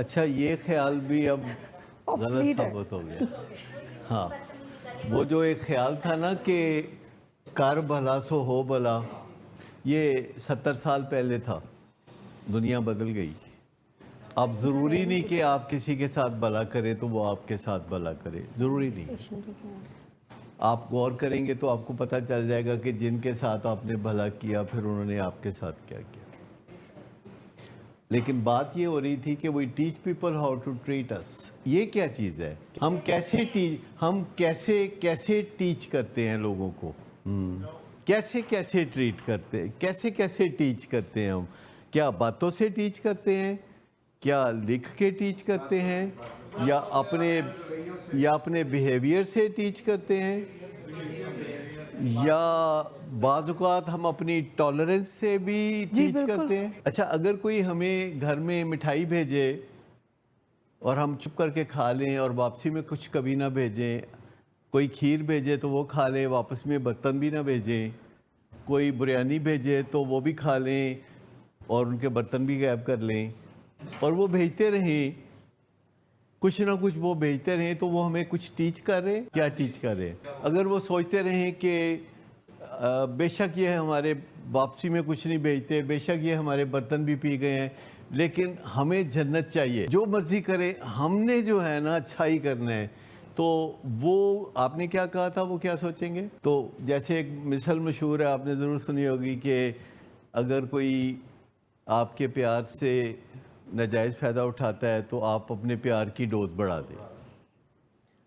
अच्छा, ये ख्याल भी अब गलत ऑब्सलीट है। साबित हो गया। हाँ, वो जो एक ख्याल था ना कि कर भला सो हो भला, ये 70 साल पहले था। दुनिया बदल गई। अब ज़रूरी नहीं कि आप किसी के साथ भला करें तो वो आपके साथ भला करे, ज़रूरी नहीं। आप गौर करेंगे तो आपको पता चल जाएगा कि जिनके साथ आपने भला किया फिर उन्होंने आपके साथ क्या किया। लेकिन बात ये हो रही थी कि we teach people how to treat us. ये क्या चीज़ है? हम कैसे टीच करते हैं लोगों को? कैसे कैसे ट्रीट करते हैं, कैसे कैसे टीच करते हैं हम? क्या बातों से टीच करते हैं, क्या लिख के टीच करते हैं, या अपने बिहेवियर से टीच करते हैं, या बाज़ औक़ात हम अपनी टॉलरेंस से भी टीच करते हैं? अच्छा, अगर कोई हमें घर में मिठाई भेजे और हम चुप करके खा लें और वापसी में कुछ कभी ना भेजें, कोई खीर भेजे तो वो खा लें, वापस में बर्तन भी ना भेजें, कोई बिरयानी भेजे तो वो भी खा लें और उनके बर्तन भी गायब कर लें, और वो भेजते रहें, कुछ ना कुछ वो भेजते रहें, तो वो हमें कुछ टीच कर रहे हैं? क्या टीच कर रहे हैं? अगर वो सोचते रहें कि बेशक ये हमारे वापसी में कुछ नहीं भेजते, बेशक ये हमारे बर्तन भी पी गए हैं, लेकिन हमें जन्नत चाहिए, जो मर्ज़ी करे, हमने जो है ना अच्छाई करना है, तो वो आपने क्या कहा था, वो क्या सोचेंगे? तो जैसे एक मिसल मशहूर है, आपने ज़रूर सुनी होगी कि अगर कोई आपके प्यार से नाजायज़ फ़ायदा उठाता है तो आप अपने प्यार की डोज़ बढ़ा दें।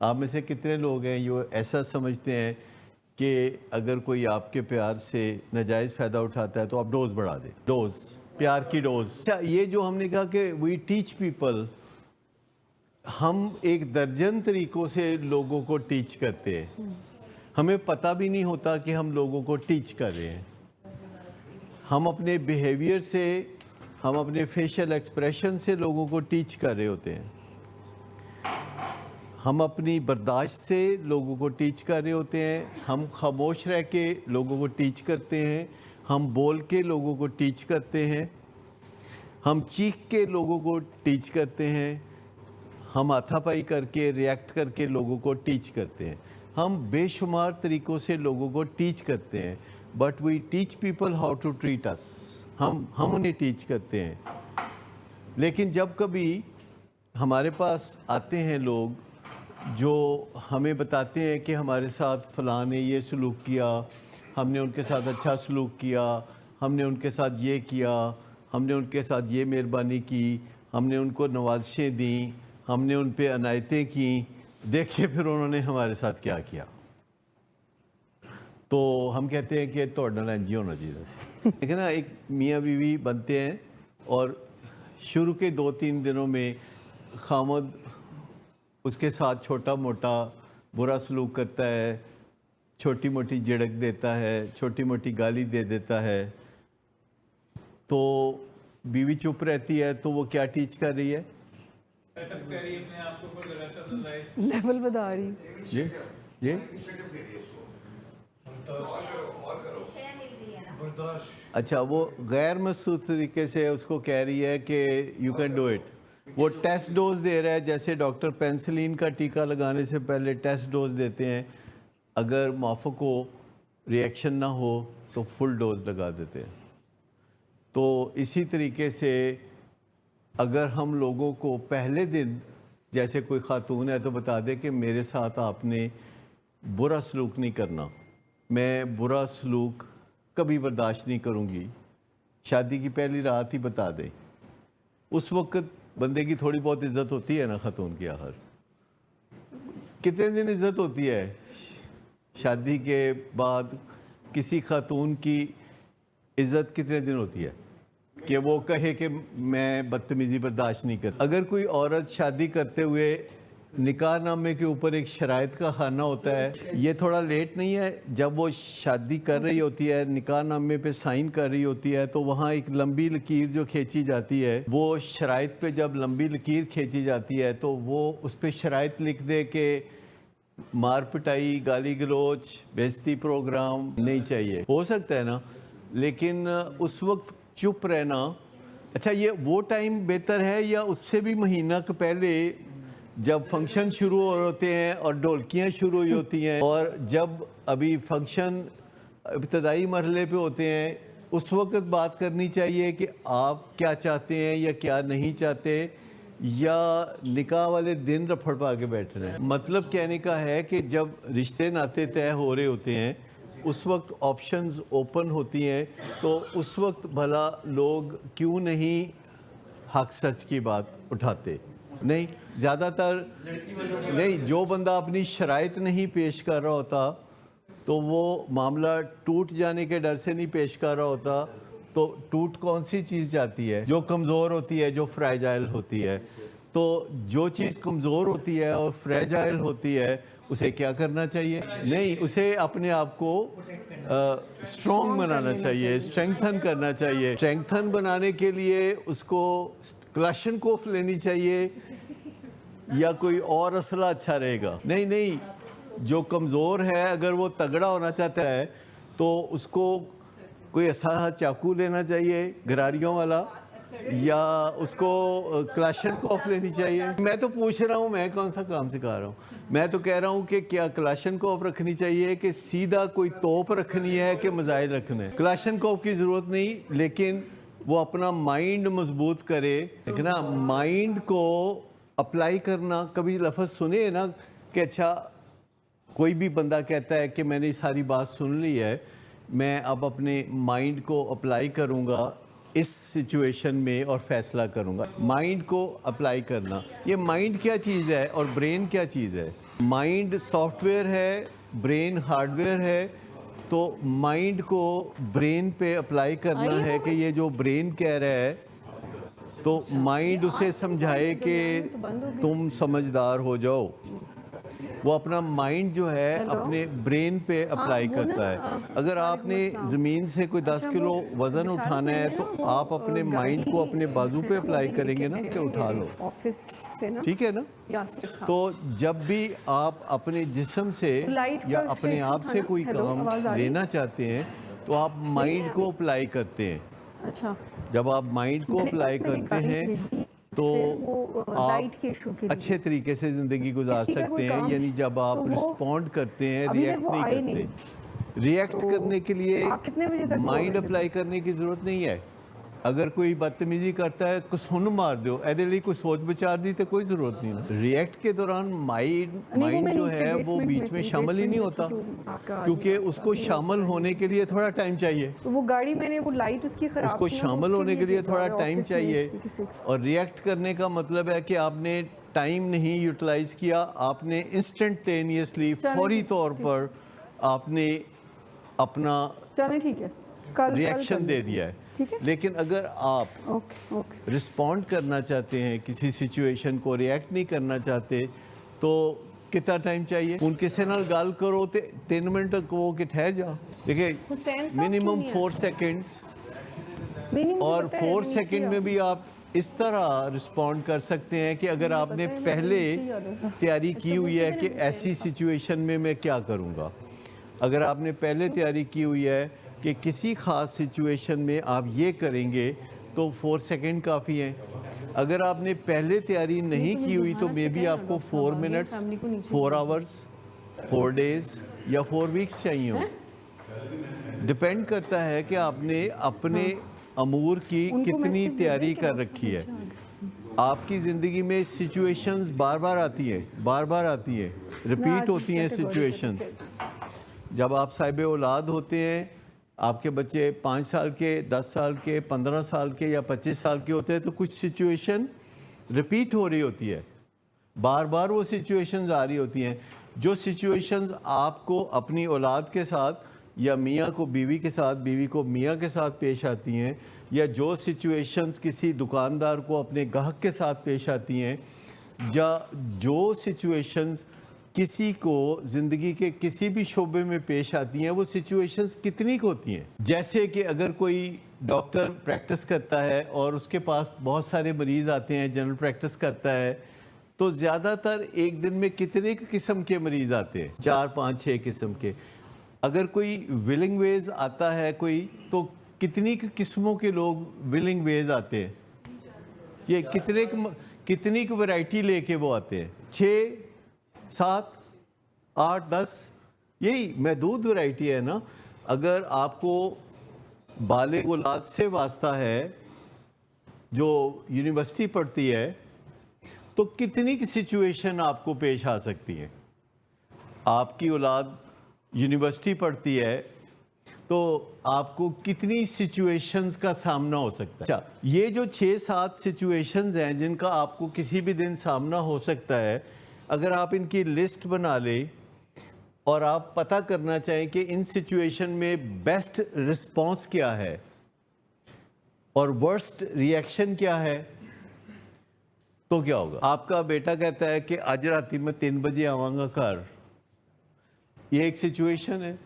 आप में से कितने लोग हैं जो ऐसा समझते हैं कि अगर कोई आपके प्यार से नाजायज़ फ़ायदा उठाता है तो आप डोज़ बढ़ा दें? डोज़, प्यार की डोज़। अच्छा, ये जो हमने कहा कि वी टीच पीपल, हम एक दर्जन तरीक़ों से लोगों को टीच करते हैं, हमें पता भी नहीं होता कि हम लोगों को टीच कर रहे हैं। हम अपने बिहेवियर से, हम अपने फेशियल एक्सप्रेशन से लोगों को टीच कर रहे होते हैं, हम अपनी बर्दाश्त से लोगों को टीच कर रहे होते हैं, हम खामोश रह के लोगों को टीच करते हैं, हम बोल के लोगों को टीच करते हैं, हम चीख के लोगों को टीच करते हैं, हम हाथापाई करके रिएक्ट करके लोगों को टीच करते हैं। हम बेशुमार तरीक़ों से लोगों को टीच करते हैं, but we teach people how to treat us. हम उन्हें टीच करते हैं। लेकिन जब कभी हमारे पास आते हैं लोग जो हमें बताते हैं कि हमारे साथ फ़लाँ ने ये सलूक किया, हमने उनके साथ अच्छा सलूक किया, हमने उनके साथ ये किया, हमने उनके साथ ये मेहरबानी की, हमने उनको नवाज़िशें दी, हमने उन पे अनायतें की, देखिए फिर उन्होंने हमारे साथ क्या किया। तो हम कहते हैं कि ਤੁਹਾਡੇ ਨਾਲ इंज ही होना चाहिए। लेकिन ना, एक मियाँ बीवी बनते हैं और शुरू के 2-3 दिनों में खामद उसके साथ छोटा मोटा बुरा सलूक करता है, छोटी मोटी झिड़क देता है, छोटी मोटी गाली दे देता है, तो बीवी चुप रहती है, तो वो क्या टीच कर रही है? लेवल बता रही। ये अच्छा, वो गैर महसूस तरीके से उसको कह रही है कि यू कैन डू इट। वो टेस्ट डोज दे रहा है, जैसे डॉक्टर पेंसिलिन का टीका लगाने से पहले टेस्ट डोज देते हैं, अगर माफ़क हो, रिएक्शन ना हो तो फुल डोज लगा देते हैं। तो इसी तरीके से अगर हम लोगों को पहले दिन, जैसे कोई ख़ातून है तो बता दे कि मेरे साथ आपने बुरा सलूक नहीं करना, मैं बुरा सलूक कभी बर्दाश्त नहीं करूँगी, शादी की पहली रात ही बता दें, उस वक्त बंदे की थोड़ी बहुत इज़्ज़त होती है ना ख़ातून की। आखिर कितने दिन इज़्ज़त होती है शादी के बाद? किसी ख़ातून की इज़्ज़त कितने दिन होती है कि वो कहे कि मैं बदतमीज़ी बर्दाश्त नहीं करती? अगर कोई औरत शादी करते हुए निकाह नामे के ऊपर एक शराइत का खाना होता है, ये थोड़ा लेट नहीं है? जब वो शादी कर रही होती है, निकाह नामे पे साइन कर रही होती है, तो वहाँ एक लंबी लकीर जो खींची जाती है, वो शराइत पे जब लंबी लकीर खींची जाती है तो वो उस पर शराइत लिख दे कि मार पिटाई, गाली गलोच, बेइज्जती प्रोग्राम नहीं चाहिए। हो सकता है ना, लेकिन उस वक्त चुप रहना اچھا یہ وہ ٹائم بہتر ہے یا اس سے بھی مہینہ کے پہلے جب فنکشن شروع ہو ہوتے ہیں اور ڈھولکیاں شروع ہوئی ہوتی ہیں اور جب ابھی فنکشن ابتدائی مرحلے پہ ہوتے ہیں اس وقت بات کرنی چاہیے کہ آپ کیا چاہتے ہیں یا کیا نہیں چاہتے، یا نکاح والے دن رفڑ پا کے بیٹھ رہے ہیں؟ مطلب کہنے کا ہے کہ جب رشتے ناطے طے ہو رہے ہوتے ہیں اس وقت آپشنز اوپن ہوتی ہیں، تو اس وقت بھلا لوگ کیوں نہیں حق سچ کی بات اٹھاتے؟ نہیں، زیادہ تر نہیں، جو بندہ اپنی شرائط نہیں پیش کر رہا ہوتا تو وہ معاملہ ٹوٹ جانے کے ڈر سے نہیں پیش کر رہا ہوتا، تو ٹوٹ کون سی چیز جاتی ہے؟ جو کمزور ہوتی ہے، جو فریجائل ہوتی ہے۔ تو جو چیز کمزور ہوتی ہے اور فریجائل ہوتی ہے اسے کیا کرنا چاہیے؟ نہیں، اسے اپنے آپ کو اسٹرانگ بنانا چاہیے، اسٹرینگتھن کرنا چاہیے۔ اسٹرینگتھن بنانے کے لیے اس کو کلاشن کوف لینی چاہیے یا کوئی اور اسلحہ اچھا رہے گا؟ نہیں نہیں، جو کمزور ہے اگر وہ تگڑا ہونا چاہتا ہے تو اس کو کوئی اسلحہ چاقو لینا چاہیے گراریوں والا، یا اس کو کلاشن کوف لینی چاہیے؟ میں تو پوچھ رہا ہوں، میں کون سا کام سکھا رہا ہوں؟ میں تو کہہ رہا ہوں کہ کیا کلاشن کوف رکھنی چاہیے کہ سیدھا کوئی توپ رکھنی ہے کہ میزائل رکھنے؟ کلاشن کوف کی ضرورت نہیں، لیکن وہ اپنا مائنڈ مضبوط کرے، لیکن نا مائنڈ کو اپلائی کرنا۔ کبھی لفظ سنے نا کہ اچھا کوئی بھی بندہ کہتا ہے کہ میں نے ساری بات سن لی ہے، میں اب اپنے مائنڈ کو اپلائی کروں گا اس سچویشن میں اور فیصلہ کروں گا۔ مائنڈ کو اپلائی کرنا، یہ مائنڈ کیا چیز ہے اور برین کیا چیز ہے؟ مائنڈ سافٹ ویئر ہے، برین ہارڈ ویئر ہے، تو مائنڈ کو برین پہ اپلائی کرنا ہے کہ یہ جو برین کہہ رہا ہے تو مائنڈ اسے سمجھائے کہ تم سمجھدار ہو جاؤ۔ وہ اپنا مائنڈ جو ہے اپنے برین پہ اپلائی کرتا ہے۔ اگر آپ نے زمین سے کوئی 10 کلو وزن اٹھانا ہے تو آپ اپنے مائنڈ کو اپنے بازو پہ اپلائی کریں گے نا کہ اٹھا لو، ٹھیک ہے نا؟ تو جب بھی آپ اپنے جسم سے یا اپنے آپ سے کوئی کام لینا چاہتے ہیں تو آپ مائنڈ کو اپلائی کرتے ہیں۔ جب آپ مائنڈ کو اپلائی کرتے ہیں تو آپ اچھے طریقے سے زندگی گزار سکتے ہیں، یعنی جب آپ رسپونڈ کرتے ہیں، ریئیکٹ نہیں کرتے۔ ریئیکٹ کرنے کے لیے مائنڈ اپلائی کرنے کی ضرورت نہیں ہے۔ اگر کوئی بدتمیزی کرتا ہے کسن مار دو، ایدے لیے کوئی سوچ بچار دی تو کوئی ضرورت نہیں۔ ریئیکٹ کے دوران مائنڈ جو ہے وہ بیچ میں شامل ہی نہیں ہوتا، کیونکہ اس کو شامل ہونے کے لیے تھوڑا ٹائم چاہیے، وہ گاڑی میں نے وہ لائٹ اس کی خراب، اس کو شامل ہونے کے لیے تھوڑا ٹائم چاہیے۔ اور ریئیکٹ کرنے کا مطلب ہے کہ آپ نے ٹائم نہیں یوٹیلائز کیا، آپ نے انسٹنٹینیسلی فوری طور پر آپ نے اپنا ریئیکشن دے دیا ہے۔ لیکن اگر آپ رسپونڈ کرنا چاہتے ہیں کسی سچویشن کو، ریئیکٹ نہیں کرنا چاہتے، تو کتنا ٹائم چاہیے؟ ان کسی نال گال کرو تے 3 منٹ تک وہ کہ ٹھہر جاؤ، دیکھیں منیمم 4 سیکنڈز، اور 4 سیکنڈ میں بھی آپ اس طرح رسپونڈ کر سکتے ہیں کہ اگر آپ نے پہلے تیاری کی ہوئی ہے کہ ایسی سچویشن میں میں کیا کروں گا، اگر آپ نے پہلے تیاری کی ہوئی ہے کہ کسی خاص سچویشن میں آپ یہ کریں گے تو 4 سیکنڈ کافی ہیں۔ اگر آپ نے پہلے تیاری نہیں کی ہوئی تو مے بی آپ کو 4 منٹس، 4 آورز، 4 ڈیز یا 4 ویکس چاہیے ہوں۔ ڈیپینڈ کرتا ہے کہ آپ نے اپنے امور کی کتنی تیاری کر رکھی ہے۔ آپ کی زندگی میں سچویشنز بار بار آتی ہیں، ریپیٹ ہوتی ہیں سچویشنز۔ جب آپ صاحب اولاد ہوتے ہیں، آپ کے بچے 5 سال کے، 10 سال کے، 15 سال کے یا 25 سال کے ہوتے ہیں، تو کچھ سچویشن ریپیٹ ہو رہی ہوتی ہے، بار بار وہ سچویشنز آ رہی ہوتی ہیں۔ جو سچویشنز آپ کو اپنی اولاد کے ساتھ یا میاں کو بیوی کے ساتھ، بیوی کو میاں کے ساتھ پیش آتی ہیں، یا جو سچویشنز کسی دکاندار کو اپنے گاہک کے ساتھ پیش آتی ہیں، یا جو سچویشنز کسی کو زندگی کے کسی بھی شعبے میں پیش آتی ہیں، وہ سچویشنز کتنی کو ہوتی ہیں؟ جیسے کہ اگر کوئی ڈاکٹر پریکٹس کرتا ہے اور اس کے پاس بہت سارے مریض آتے ہیں، جنرل پریکٹس کرتا ہے، تو زیادہ تر ایک دن میں کتنے قسم کے مریض آتے ہیں؟ 4 5 6 قسم کے۔ اگر کوئی ولنگ ویز آتا ہے کوئی، تو کتنی قسموں کے لوگ ولنگ ویز آتے ہیں؟ ये कितनी की वैरायटी लेके वो आते हैं, 6 7 8 10, यही महदूद वैरायटी है ना। अगर आपको बालिग औलाद से वास्ता है जो यूनिवर्सिटी पढ़ती है तो कितनी की सिचुएशन आपको पेश आ सकती है। आपकी औलाद यूनिवर्सिटी पढ़ती है तो आपको कितनी सिचुएशंस का सामना हो सकता है। अच्छा, ये जो 6-7 सिचुएशंस हैं जिनका आपको किसी भी दिन सामना हो सकता है, अगर आप इनकी लिस्ट बना लें और आप पता करना चाहें कि इन सिचुएशन में बेस्ट रिस्पॉन्स क्या है और वर्स्ट रिएक्शन क्या है, तो क्या होगा। आपका बेटा कहता है कि आज रात मैं 3 बजे आवांगा घर, ये एक सिचुएशन है।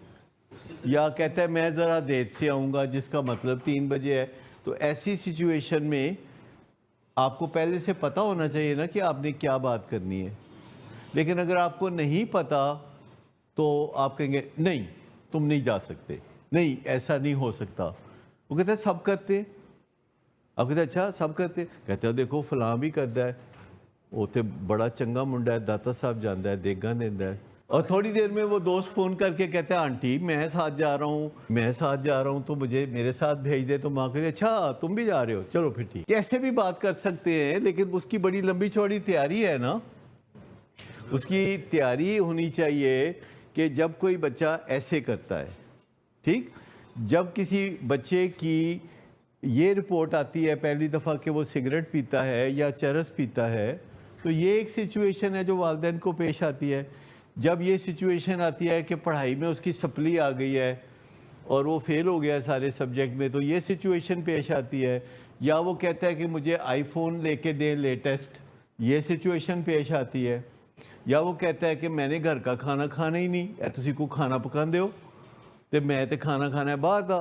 या कहता है मैं ज़रा देर से आऊँगा, जिसका मतलब 3 बजे है। तो ऐसी सिचुएशन में आपको पहले से पता होना चाहिए ना कि आपने क्या बात करनी है। लेकिन अगर आपको नहीं पता तो आप कहेंगे नहीं तुम नहीं जा सकते, नहीं ऐसा नहीं हो सकता। वो कहता है सब करते। आप कहते अच्छा सब करते, कहते देखो फलां भी करता है, वो तो बड़ा चंगा मुंडा है, दाता साहब जाता है, देगा देता है। और थोड़ी देर में वो दोस्त फ़ोन करके कहते हैं आंटी मैं साथ जा रहा हूँ, मैं साथ जा रहा हूँ, तो मुझे मेरे साथ भेज दे। तो माँ कहती अच्छा तुम भी जा रहे हो, चलो फिर ठीक। कैसे भी बात कर सकते हैं, लेकिन उसकी बड़ी लंबी चौड़ी तैयारी है ना। उसकी तैयारी होनी चाहिए कि जब कोई बच्चा ऐसे करता है, ठीक, जब किसी बच्चे की ये रिपोर्ट आती है पहली दफ़ा कि वो सिगरेट पीता है या चरस पीता है, तो ये एक सिचुएशन है जो वालिदैन को पेश आती है। जब ये सिचुएशन आती है कि पढ़ाई में उसकी सप्ली आ गई है और वो फेल हो गया है सारे सब्जेक्ट में, तो ये सिचुएशन पेश आती है। या वो कहता है कि मुझे आईफोन लेके दें लेटेस्ट, ये सिचुएशन पेश आती है। या वो कहता है कि मैंने घर का खाना खाना ही नहीं, तुसी को खाना पकांदे हो तो मैं तो खाना खाना है बाहर का।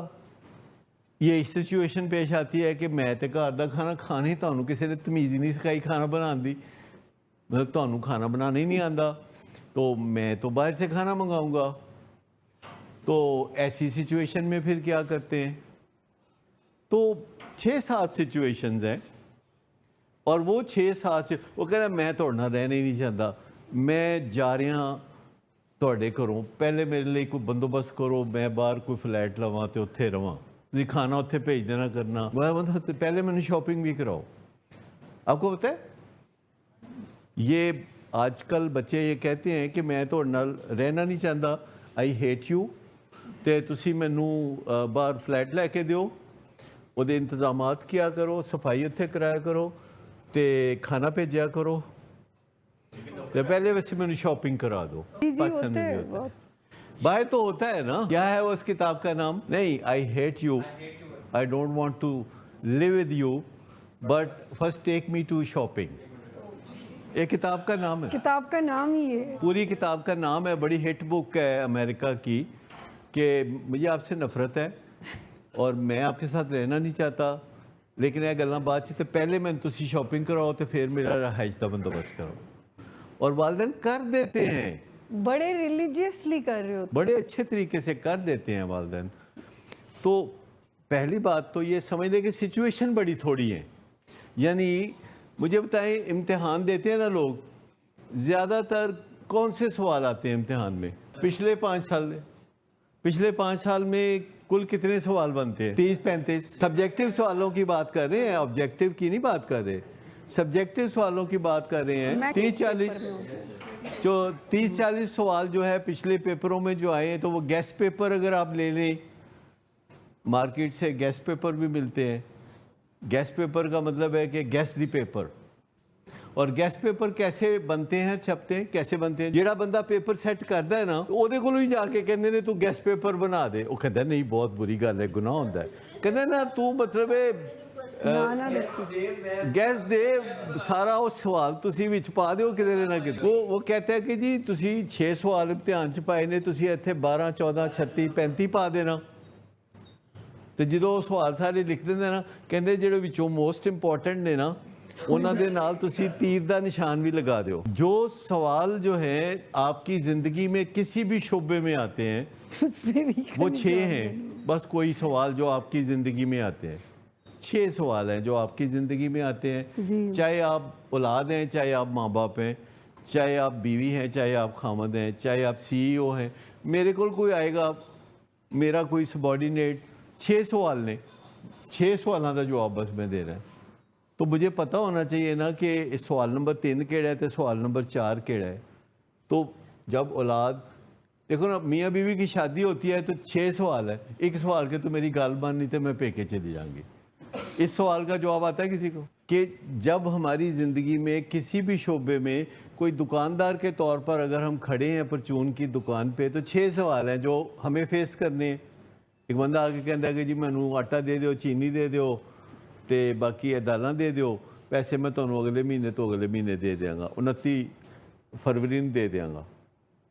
ये सिचुएशन पेश आती है कि मैं तो घर का खाना खाना ही, तुहानू किसी ने तमीज़ ही नहीं सिखाई खाना बनाने दी, मतलब तुहानू खाना बनाना ही नहीं आंदा, तो मैं तो बाहर से खाना मंगाऊंगा। तो ऐसी सिचुएशन में फिर क्या करते हैं। तो 6-7 सिचुएशंस हैं और वो 6-7 वो कह रहा मैं थोड़े नाल रहना ही नहीं चाहता, मैं जा रहा ਤੁਹਾਡੇ ਘਰੋਂ, ਪਹਿਲੇ ਮੇਰੇ ਲਈ ਕੋਈ ਬੰਦੋਬਸਤ ਕਰੋ, मैं बाहर कोई फ्लैट लवां तो उत्थे रवां, ਤੁਸੀਂ खाना उत्थे भेज देना करना, मतलब पहले मैंने शॉपिंग भी कराओ। आपको पता है ये आजकल बच्चे ये कहते हैं कि मैं ਤੁਹਾਡੇ ਨਾਲ रहना नहीं चाहता, आई हेट यू, ਤੇ ਤੁਸੀਂ ਮੈਨੂੰ ਬਾਹਰ ਫਲੈਟ ਲੈ ਕੇ ਦਿਓ, ਉਹਦੇ ਇੰਤਜ਼ਾਮਾਤ किया करो, सफाई उत्थे कराया करो, ਤੇ खाना भेजा करो, तो पहले वैसे मैंने शॉपिंग करा दो। पाकिस्तान में भी होता है, बाहर तो होता है ना। क्या है उस किताब का नाम? नहीं, I hate you, I don't want to live with you, but first take me to shopping. ये किताब का नाम है, किताब का नाम ही है, पूरी किताब का नाम है। बड़ी हिट बुक है अमेरिका की कि मुझे आपसे नफरत है और मैं आपके साथ रहना नहीं चाहता, लेकिन यह गल्लां बाद च, पहले मैं तुसी शॉपिंग कराओ तो फिर मेरा रहाइश का बंदोबस्त करो। और वालिदैन कर देते हैं, बड़े रिलीजियसली कर रहे हो, बड़े अच्छे तरीके से कर देते हैं वालिदैन। तो पहली बात तो ये समझ लें कि सिचुएशन बड़ी थोड़ी है। यानी मुझे बताएं, इम्तिहान देते हैं ना लोग, ज़्यादातर कौन से सवाल आते हैं इम्तिहान में? पिछले 5 साल में कुल कितने सवाल बनते हैं? 30-35। सब्जेक्टिव सवालों की बात कर रहे हैं, ऑब्जेक्टिव की नहीं बात कर रहे, सब्जेक्टिव सवालों की बात कर रहे हैं। 30-40 सवाल जो है पिछले पेपरों में जो आए हैं, तो वो गेस्ट पेपर अगर आप ले लें, मार्केट से गेस्ट पेपर भी मिलते हैं। गेस्ट पेपर का मतलब है कि गेस्ट दी पेपर। और गेस्ट पेपर कैसे बनते हैं, छपते हैं, कैसे बनते हैं? जेड़ा बंदा पेपर सैट करता है ना, ਉਹਦੇ ਕੋਲੋਂ ਹੀ ਜਾ ਕੇ ਕਹਿੰਦੇ ਨੇ ਤੂੰ ਗੈਸਟ ਪੇਪਰ ਬਣਾ ਦੇ। ਉਹ ਕਹਿੰਦਾ ਨਹੀਂ ਬਹੁਤ ਬੁਰੀ ਗੱਲ ਹੈ, ਗੁਨਾਹ ਹੁੰਦਾ ਹੈ। ਕਹਿੰਦਾ ਨਾ ਤੂੰ ਮਤਲਬ गैस दे सारा वो सवाल तुसी विच पा दिओ किते ना किते। वो कहता है कि जी तुसी 6 सवाल इम्तिहान च पाए ने, तुसी इत्थे 12, 14, 36, 35 पा देना। तो जो सवाल सारे लिख देंगे ना, कहते ਜਿਹੜੇ ਵਿੱਚੋਂ मोस्ट इंपॉर्टेंट ने ना, ਉਹਨਾਂ ਦੇ ਨਾਲ ਤੁਸੀਂ तीर का निशान भी लगा दो। जो सवाल जो है आपकी ज़िंदगी में किसी भी शोबे में आते हैं, वो 6 हैं बस, कोई सवाल जो आपकी ज़िंदगी में आते हैं। 6 सवाल हैं जो आपकी ज़िंदगी में आते हैं, जी। चाहे आप औलाद हैं, चाहे आप माँ बाप हैं, चाहे आप बीवी हैं, चाहे आप खामद हैं, चाहे आप CEO हैं। मेरे को कोई आएगा, मेरा कोई सबॉर्डिनेट 6 सवाल ने, 6 सवालों का जवाब बस मैं दे रहा है, तो मुझे पता होना चाहिए ना कि सवाल नंबर 3 केड़ा है तो सवाल नंबर 4 केड़ा है। तो जब औलाद, देखो ना, मियाँ बीवी की शादी होती है तो 6 सवाल है, एक सवाल के तो मेरी गाल माननी तो मैं पेके चली जाऊंगी। इस सवाल का जवाब आता है किसी को कि जब हमारी ज़िंदगी में किसी भी शोबे में कोई दुकानदार के तौर पर अगर हम खड़े हैं परचून की दुकान पे, तो 6 सवाल हैं जो हमें फेस करने हैं। एक बंदा आके कहता है कि जी मैनू आटा दे दो, चीनी दे दो, तो बाकी ये दालां दे दो, पैसे मैं तुम्हें अगले महीने तो अगले महीने दे देंगा, 29 फरवरी में दे देंगा।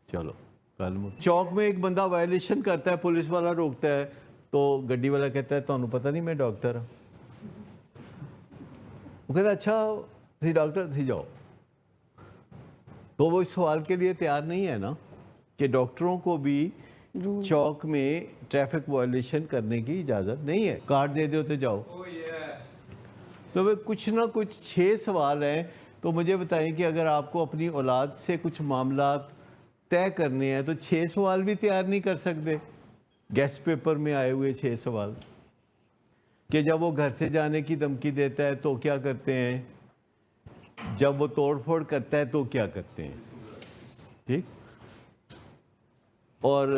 चलो कल चौक में एक बंदा वायलेशन करता है, पुलिस वाला रोकता है, तो गड्डी वाला कहता है तुहानू पता नहीं मैं डॉक्टर हाँ। वो कहता अच्छा थी डॉक्टर थी जाओ। तो वो इस सवाल के लिए तैयार नहीं है ना कि डॉक्टरों को भी चौक में ट्रैफिक वायलेशन करने की इजाज़त नहीं है, कार्ड दे दो तो जाओ। तो वे कुछ ना कुछ 6 सवाल हैं। तो मुझे बताएं कि अगर आपको अपनी औलाद से कुछ मामला तय करने हैं तो 6 सवाल भी तैयार नहीं कर सकते। गेस्ट पेपर में आए हुए 6 सवाल कि जब वो घर से जाने की धमकी देता है तो क्या करते हैं, जब वो तोड़ फोड़ करता है तो क्या करते हैं, ठीक, और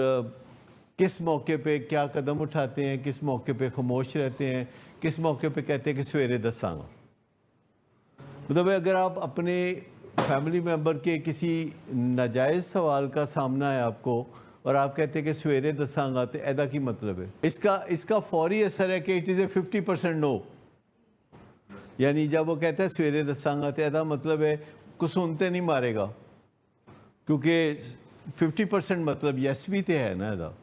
किस मौके पे क्या कदम उठाते हैं, किस मौके पे खामोश रहते हैं, किस मौके पे कहते हैं कि सवेरे दसांगा। मतलब अगर आप अपने फैमिली मेंबर के किसी नाजायज़ सवाल का सामना है आपको और आप कहते हैं कि सवेरे दसांगा, तो ऐदा की मतलब है इसका फौरी असर है कि इट इज़ ए 50% नो। यानी जब वो कहता है सवेरे दसांगा तो ऐदा मतलब है कुछ सुनते नहीं मारेगा, क्योंकि 50% मतलब यस भी तो है ना ऐदा।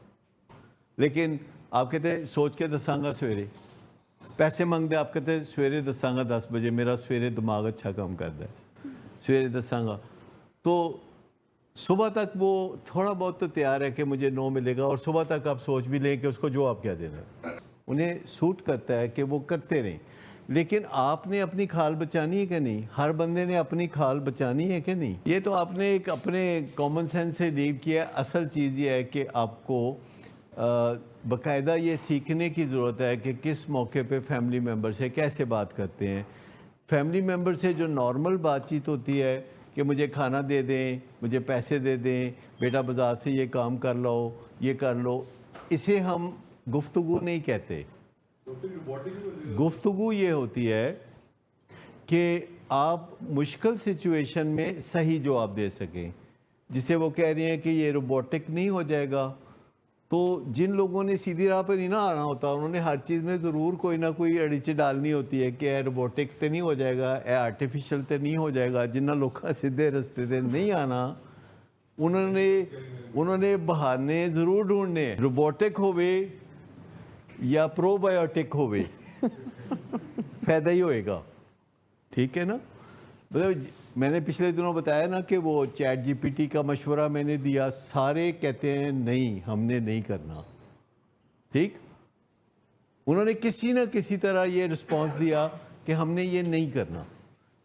लेकिन आप कहते हैं सोच के दसांगा सवेरे, पैसे मंगते आप कहते हैं सवेरे दसांगा 10 बजे, मेरा सवेरे दिमाग अच्छा काम करता है, सवेरे दसांगा। तो सुबह तक वो थोड़ा बहुत तो तैयार है कि मुझे नो मिलेगा, और सुबह तक आप सोच भी लें कि उसको जवाब क्या देना है। उन्हें सूट करता है कि वो करते रहें, लेकिन आपने अपनी खाल बचानी है कि नहीं, हर बंदे ने अपनी खाल बचानी है कि नहीं। ये तो आपने एक अपने कॉमन सेंस से डील किया। असल चीज़ ये है कि आपको बाकायदा ये सीखने की ज़रूरत है कि किस मौके पे फैमिली मेम्बर से कैसे बात करते हैं। फैमिली मेम्बर से जो नॉर्मल बातचीत होती है कि मुझे खाना दे दें, मुझे पैसे दे दें, बेटा बाज़ार से ये काम कर लो, ये कर लो, इसे हम गुफ्तगू नहीं कहते। गुफ्तगू ये होती है कि आप मुश्किल सिचुएशन में सही जवाब दे सकें। जिसे वो कह रही हैं कि ये रोबोटिक नहीं हो जाएगा, तो जिन लोगों ने सीधी राह पर नहीं ना आना होता, उन्होंने हर चीज़ में ज़रूर कोई ना कोई अड़िच डालनी होती है कि रोबोटिक तो नहीं हो जाएगा, आर्टिफिशियल तो नहीं हो जाएगा। जिन्होंने लोग सीधे रस्ते से नहीं आना, उन्होंने बहाने ज़रूर ढूंढने। रोबोटिक होवे या प्रोबायोटिक होवे, फायदा ही होएगा, ठीक है ना। मतलब मैंने पिछले दिनों बताया ना कि वो चैट जीपीटी का मशवरा मैंने दिया, सारे कहते हैं नहीं हमने नहीं करना, ठीक। उन्होंने किसी न किसी तरह ये रिस्पांस दिया कि हमने ये नहीं करना।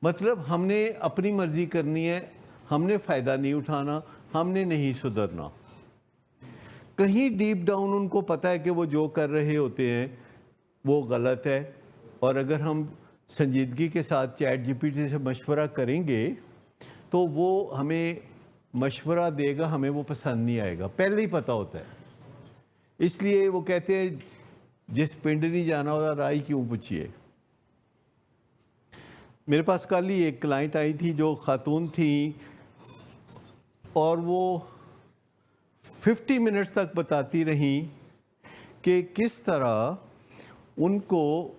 मतलब हमने अपनी मर्जी करनी है, हमने फ़ायदा नहीं उठाना, हमने नहीं सुधरना। कहीं डीप डाउन उनको पता है कि वो जो कर रहे होते हैं वो गलत है, और अगर हम संजीदगी के साथ चैट जीपीटी से मशवरा करेंगे तो वो हमें मशवरा देगा, हमें वो पसंद नहीं आएगा, पहले ही पता होता है। इसलिए वो कहते हैं जिस पिंड नहीं जाना होता राई क्यों पूछिए। मेरे पास कल ही एक क्लाइंट आई थी जो खातून थी, और वो 50 मिनट्स तक बताती रहीं कि किस तरह उनको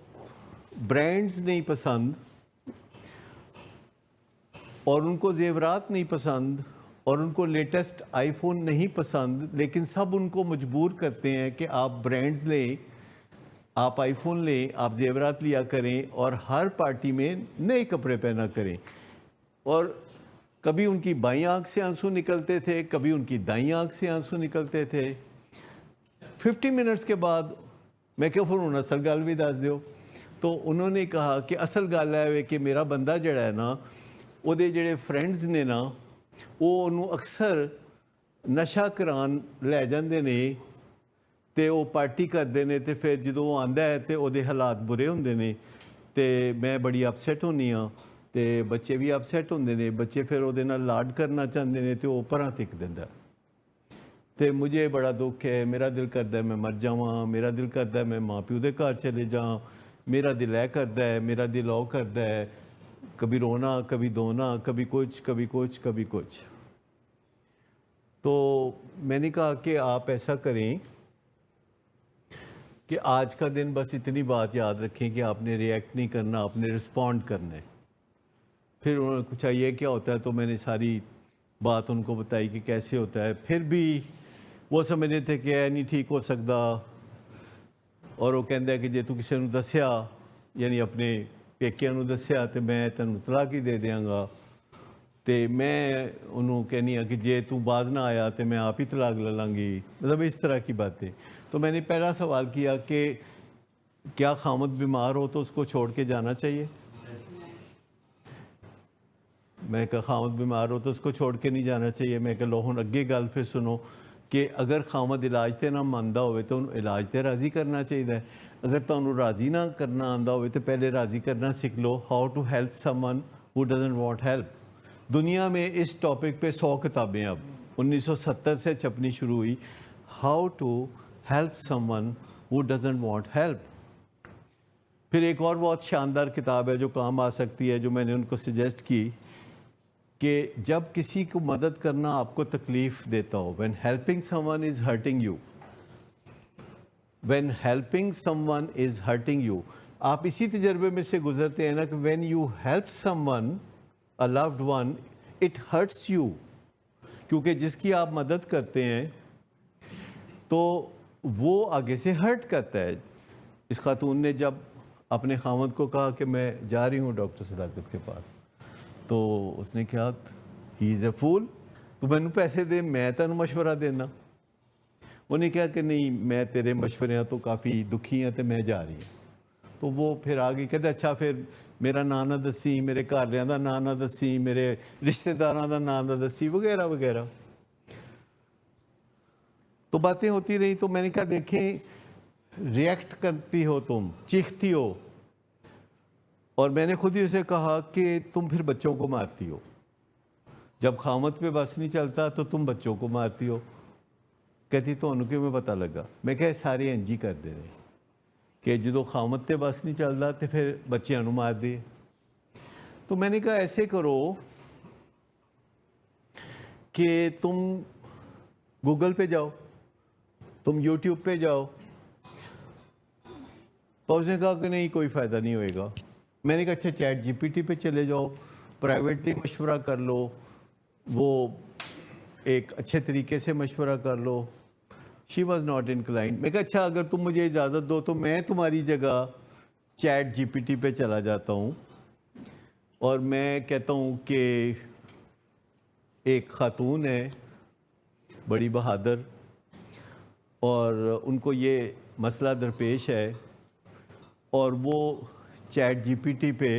ब्रांड्स नहीं पसंद, और उनको जेवरात नहीं पसंद, और उनको लेटेस्ट आईफोन नहीं पसंद, लेकिन सब उनको मजबूर करते हैं कि आप ब्रांड्स लें, आप आईफोन लें, आप जेवरात लिया करें, और हर पार्टी में नए कपड़े पहना करें। और कभी उनकी बाईं आंख से आंसू निकलते थे, कभी उनकी दाईं आंख से आंसू निकलते थे। 50 मिनट्स के बाद मैं क्या फिर नसल गल भी दस दो, تو انہوں نے کہا کہ اصل گل ہے کہ میرا بندہ جڑا ہے نا ਉਹਦੇ ਜਿਹੜੇ ਫਰੈਂਡਸ ਨੇ ਨਾ ਉਹ ਉਹਨੂੰ ਅਕਸਰ ਨਸ਼ਾ ਕਰਾਉਣ ਲੈ ਜਾਂਦੇ ਨੇ ਤੇ ਉਹ ਪਾਰਟੀ ਕਰਦੇ ਨੇ ਤੇ ਫਿਰ ਜਦੋਂ ਉਹ ਆਂਦਾ ਹੈ ਤੇ ਉਹਦੇ ਹਾਲਾਤ ਬੁਰੇ ਹੁੰਦੇ ਨੇ ਤੇ ਮੈਂ ਬੜੀ ਅਪਸੈਟ ਹੁੰਨੀ ਆ ਤੇ ਬੱਚੇ ਵੀ ਅਪਸੈਟ ਹੁੰਦੇ ਨੇ ਬੱਚੇ ਫਿਰ ਉਹਦੇ ਨਾਲ ਲਾਡ ਕਰਨਾ ਚਾਹੁੰਦੇ ਨੇ ਤੇ ਉਹ ਪਰਾਂ ਟਿਕ ਦਿੰਦਾ ਤੇ ਮੁਝੇ ਬੜਾ ਦੁੱਖ ਹੈ ਮੇਰਾ ਦਿਲ ਕਰਦਾ ਮੈਂ ਮਰ ਜਾਵਾਂ ਮੇਰਾ ਦਿਲ ਕਰਦਾ ਮੈਂ ਮਾਂ ਪਿਓ ਦੇ ਘਰ ਚਲੇ ਜਾਵਾਂ ਮੇਰਾ ਦਿਲ ਇਹ ਕਰਦਾ ਹੈ ਮੇਰਾ ਦਿਲ ਉਹ ਕਰਦਾ ਹੈ कभी रोना कभी दोना कभी कुछ कभी कुछ तो मैंने कहा कि आप ऐसा करें कि आज का दिन बस इतनी बात याद रखें कि आपने रिएक्ट नहीं करना आपने रिस्पॉन्ड करना है फिर उन्होंने पूछा ये क्या होता है तो मैंने सारी बात उनको बताई कि कैसे होता है फिर भी वो समझते थे कि नहीं ठीक हो सकता और वो कहता है कि जे तू किसी ने दसिया यानी अपने ਪੇਕਿਆਂ ਨੂੰ ਦੱਸਿਆ ਤੇ ਮੈਂ ਤੈਨੂੰ ਤਲਾਕ ਹੀ ਦੇ ਦਿਆਂਗਾ ਤੇ ਮੈਂ ਉਹਨੂੰ कहनी है कि जे तू बाद ना आया तो मैं आप ही तलाक ले लांगी मतलब इस तरह की बातें तो मैंने पहला सवाल किया कि क्या खामद बीमार हो तो उसको छोड़ के जाना चाहिए मैं कहा खामद बीमार हो तो उसको छोड़ के नहीं जाना चाहिए मैं कहा लो हुण अगे गल फिर सुनो कि अगर खामद इलाज ते ना मानदा होवे तो उन्हें इलाज ते राज़ी करना चाहिए अगर तुहानू राज़ी ना करना आंदा होवे तो पहले राज़ी करना सीख लो how to help someone who doesn't want help दुनिया में इस टॉपिक पे 100 किताबें अब 1970 से छपनी शुरू हुई how to help someone who doesn't want help फिर एक और बहुत शानदार किताब है जो काम आ सकती है जो मैंने उनको सजेस्ट की कि जब किसी को मदद करना आपको तकलीफ़ देता हो when helping someone is hurting you when helping someone is hurting you आप इसी तजर्बे में से गुजरते हैं ना कि when you help someone a loved one it hurts you क्योंकि जिसकी आप मदद करते हैं तो वो आगे से हर्ट करता है इस खातून ने जब अपने खामद को कहा कि मैं जा रही हूँ डॉक्टर सदाकत के पास तो उसने कहा ही इज़ ए फूल तू मैनू पैसे दे मैं तेनू मशवरा देना उन्हें कहा कि नहीं मैं तेरे मशवरे तो काफ़ी दुखी हैं तो मैं जा रही हूँ तो वो फिर आ गई कहते अच्छा फिर मेरा ਨਾਂ ਨਾ दसी मेरे घरलियां ਦਾ ਨਾਂ ਨਾ दसी मेरे रिश्तेदारों का ਨਾਂ ना दसी वगैरह वगैरह तो बातें होती रही तो मैंने कहा देखें रिएक्ट करती हो तुम चीखती हो और मैंने खुद ही उसे कहा कि तुम फिर बच्चों को मारती हो जब खामद पे बस नहीं चलता तो तुम बच्चों को मारती हो कहती तो उनको मैं पता लगा मैं कहा सारे इंज ही करते रहे कि जो खामद ते बस नहीं चलता तो फिर बच्चों को मार दिए तो मैंने कहा ऐसे करो कि तुम गूगल पे जाओ तुम यूट्यूब पे जाओ तो उसने कहा कि नहीं कोई फ़ायदा नहीं होएगा मैंने कहा अच्छा चैट जीपीटी पे चले जाओ प्राइवेटली मशवरा कर लो वो एक अच्छे तरीके से मशवरा कर लो शी वॉज नॉट इनक्लाइंड मैं कहा अच्छा अगर तुम मुझे इजाज़त दो तो मैं तुम्हारी जगह चैट जीपीटी पे चला जाता हूँ और मैं कहता हूँ कि एक खातून है बड़ी बहादुर और उनको ये मसला दरपेश है और वो चैट जीपीटी पे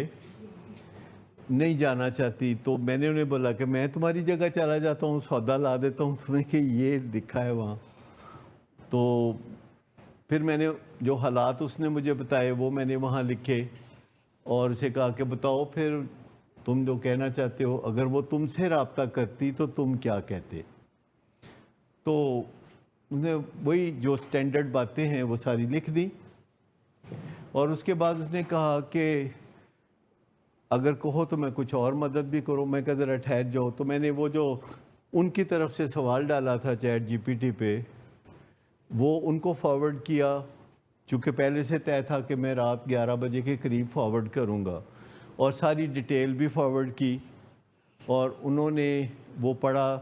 नहीं जाना चाहती तो मैंने उन्हें बोला कि मैं तुम्हारी जगह चला जाता हूँ सौदा ला देता हूँ तुम्हें कि ये लिखा है वहाँ तो फिर मैंने जो हालात उसने मुझे बताए वो मैंने वहाँ लिखे और उसे कहा कि बताओ फिर तुम जो कहना चाहते हो अगर वो तुमसे रब्ता करती तो तुम क्या कहते तो उसने वही जो स्टैंडर्ड बातें हैं वो सारी लिख दी और उसके बाद उसने कहा कि अगर कहो तो मैं कुछ और मदद भी करूँ मैं कहा ज़रा ठहर जाओ तो मैंने वो जो उनकी तरफ से सवाल डाला था चैट जीपीटी पे वो उनको फॉरवर्ड किया चूँकि पहले से तय था कि मैं रात 11 बजे के करीब फॉरवर्ड करूँगा और सारी डिटेल भी फॉरवर्ड की और उन्होंने वो पढ़ा